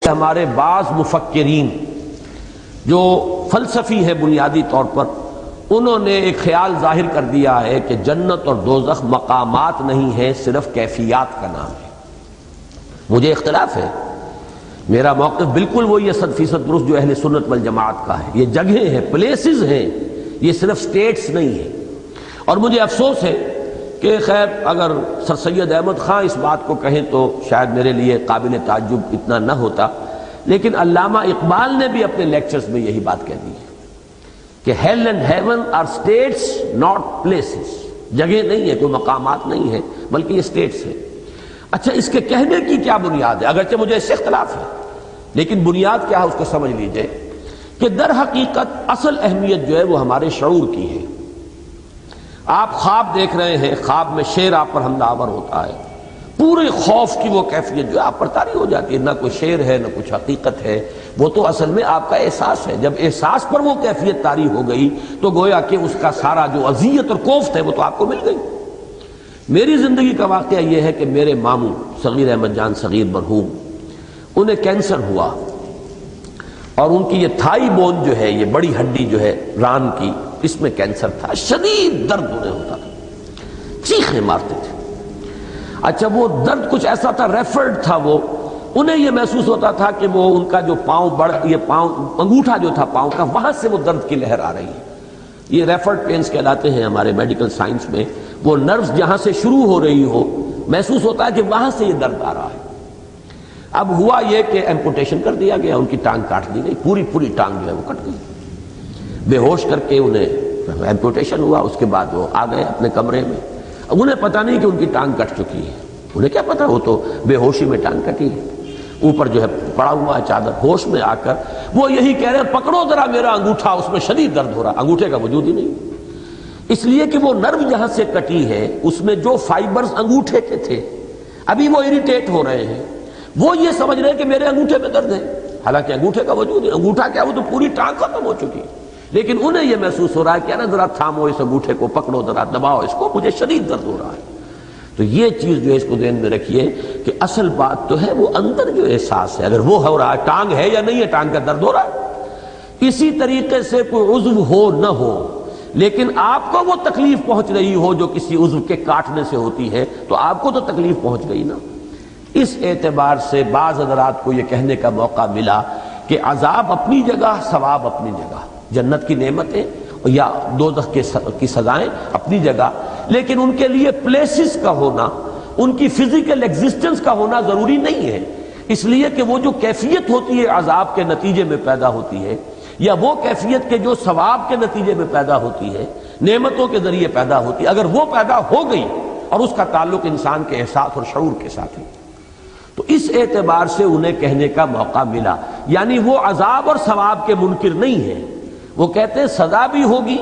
ہمارے بعض مفکرین جو فلسفی ہے بنیادی طور پر، انہوں نے ایک خیال ظاہر کر دیا ہے کہ جنت اور دوزخ مقامات نہیں ہیں، صرف کیفیات کا نام ہے۔ مجھے اختلاف ہے، میرا موقف بالکل وہی ہے 100% درست جو اہل سنت والجماعت کا ہے۔ یہ جگہیں ہیں، پلیسز ہیں، یہ صرف سٹیٹس نہیں ہیں۔ اور مجھے افسوس ہے کہ خیر اگر سر سید احمد خان اس بات کو کہیں تو شاید میرے لیے قابل تعجب اتنا نہ ہوتا، لیکن علامہ اقبال نے بھی اپنے لیکچرز میں یہی بات کہہ دی ہے کہ hell and heaven are states not places, جگہ نہیں ہے، کوئی مقامات نہیں ہے، بلکہ یہ اسٹیٹس ہیں۔ اچھا، اس کے کہنے کی کیا بنیاد ہے؟ اگرچہ مجھے اس سے اختلاف ہے، لیکن بنیاد کیا ہے اس کو سمجھ لیجئے کہ در حقیقت اصل اہمیت جو ہے وہ ہمارے شعور کی ہے۔ آپ خواب دیکھ رہے ہیں، خواب میں شیر آپ پر حملہ آور ہوتا ہے، پورے خوف کی وہ کیفیت جو آپ پر طاری ہو جاتی ہے، نہ کوئی شیر ہے نہ کچھ حقیقت ہے، وہ تو اصل میں آپ کا احساس ہے۔ جب احساس پر وہ کیفیت طاری ہو گئی تو گویا کہ اس کا سارا جو اذیت اور کوفت ہے وہ تو آپ کو مل گئی۔ میری زندگی کا واقعہ یہ ہے کہ میرے ماموں صغیر احمد جان صغیر مرحوم، انہیں کینسر ہوا، اور ان کی یہ تھائی بون جو ہے، یہ بڑی ہڈی جو ہے ران کی، اس میں کینسر تھا، شدید درد انہیں ہوتا تھا، چیخیں مارتے تھے۔ اچھا، وہ درد کچھ ایسا تھا، ریفرڈ تھا، وہ انہیں یہ محسوس ہوتا تھا کہ وہ ان کا جو پاؤں یہ پاؤں انگوٹھا جو تھا پاؤں کا، وہاں سے وہ درد کی لہر آ رہی ہے۔ یہ ریفرڈ پینز کہلاتے ہیں ہمارے میڈیکل سائنس میں، وہ نروز جہاں سے شروع ہو رہی ہو، محسوس ہوتا ہے کہ وہاں سے یہ درد آ رہا ہے۔ اب ہوا یہ کہ ایمپوٹیشن کر دیا گیا، ان کی ٹانگ کاٹ دی گئی، پوری ٹانگ جو ہے وہ کٹ گئی، بے ہوش کر کے انہیں ایمپوٹیشن ہوا۔ اس کے بعد وہ آ گئے اپنے کمرے میں، اب انہیں پتہ نہیں کہ ان کی ٹانگ کٹ چکی ہے، انہیں کیا پتا، وہ تو بے ہوشی میں ٹانگ کٹی ہے، اوپر جو ہے پڑا ہوا ہے چادر۔ ہوش میں آ کر وہ یہی کہہ رہے ہیں پکڑو ذرا میرا انگوٹھا، اس میں شدید درد ہو رہا، انگوٹھے کا وجود ہی نہیں، اس لیے کہ وہ نرو جہاں سے کٹی ہے اس میں جو فائبرز انگوٹھے کے تھے ابھی وہ اریٹیٹ ہو رہے ہیں، وہ یہ سمجھ رہے ہیں کہ میرے انگوٹھے میں درد ہے، حالانکہ انگوٹھے کا وجود ہے، انگوٹھا کیا، وہ تو پوری ٹانگ ختم ہو چکی ہے، لیکن انہیں یہ محسوس ہو رہا ہے کہ نا ذرا تھامو اس انگوٹھے کو، پکڑو ذرا، دباؤ اس کو، مجھے شدید درد ہو رہا ہے۔ تو یہ چیز جو ہے اس کو ذہن میں رکھیے کہ اصل بات تو ہے وہ اندر جو احساس ہے، اگر وہ ہو رہا ہے، ٹانگ ہے یا نہیں ہے، ٹانگ کا درد ہو رہا ہے۔ اسی طریقے سے کوئی عضو ہو نہ ہو، لیکن آپ کو وہ تکلیف پہنچ رہی ہو جو کسی عضو کے کاٹنے سے ہوتی ہے، تو آپ کو تو تکلیف پہنچ گئی نا۔ اس اعتبار سے بعض حضرات کو یہ کہنے کا موقع ملا کہ عذاب اپنی جگہ، ثواب اپنی جگہ، جنت کی نعمتیں یا دوزخ کی سزائیں اپنی جگہ، لیکن ان کے لیے پلیسز کا ہونا، ان کی فزیکل ایگزسٹنس کا ہونا ضروری نہیں ہے، اس لیے کہ وہ جو کیفیت ہوتی ہے عذاب کے نتیجے میں پیدا ہوتی ہے، یا وہ کیفیت کے جو ثواب کے نتیجے میں پیدا ہوتی ہے، نعمتوں کے ذریعے پیدا ہوتی ہے، اگر وہ پیدا ہو گئی اور اس کا تعلق انسان کے احساس اور شعور کے ساتھ ہے، تو اس اعتبار سے انہیں کہنے کا موقع ملا، یعنی وہ عذاب اور ثواب کے منکر نہیں ہیں، وہ کہتے ہیں سزا بھی ہوگی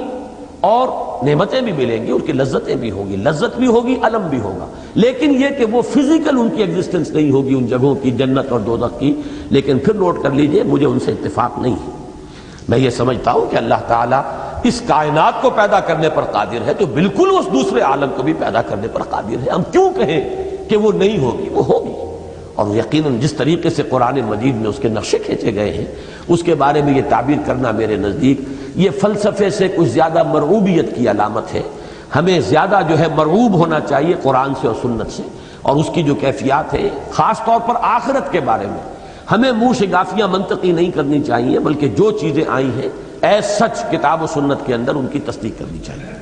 اور نعمتیں بھی ملیں گی، ان کی لذتیں بھی ہوگی، لذت بھی ہوگی، الم بھی ہوگا، لیکن یہ کہ وہ فزیکل ان کی ایگزسٹنس نہیں ہوگی ان جگہوں کی، جنت اور دوزخ کی۔ لیکن پھر نوٹ کر لیجئے، مجھے ان سے اتفاق نہیں ہے، میں یہ سمجھتا ہوں کہ اللہ تعالیٰ اس کائنات کو پیدا کرنے پر قادر ہے، تو بالکل اس دوسرے عالم کو بھی پیدا کرنے پر قادر ہے، ہم کیوں کہیں کہ وہ نہیں ہوگی، وہ ہوگی۔ اور یقیناً جس طریقے سے قرآن مجید میں اس کے نقشے کھینچے گئے ہیں، اس کے بارے میں یہ تعبیر کرنا میرے نزدیک یہ فلسفے سے کچھ زیادہ مرعوبیت کی علامت ہے۔ ہمیں زیادہ جو ہے مرعوب ہونا چاہیے قرآن سے اور سنت سے، اور اس کی جو کیفیات ہے، خاص طور پر آخرت کے بارے میں ہمیں منہ شگافیاں منطقی نہیں کرنی چاہیے، بلکہ جو چیزیں آئی ہیں ایز سچ کتاب و سنت کے اندر ان کی تصدیق کرنی چاہیے۔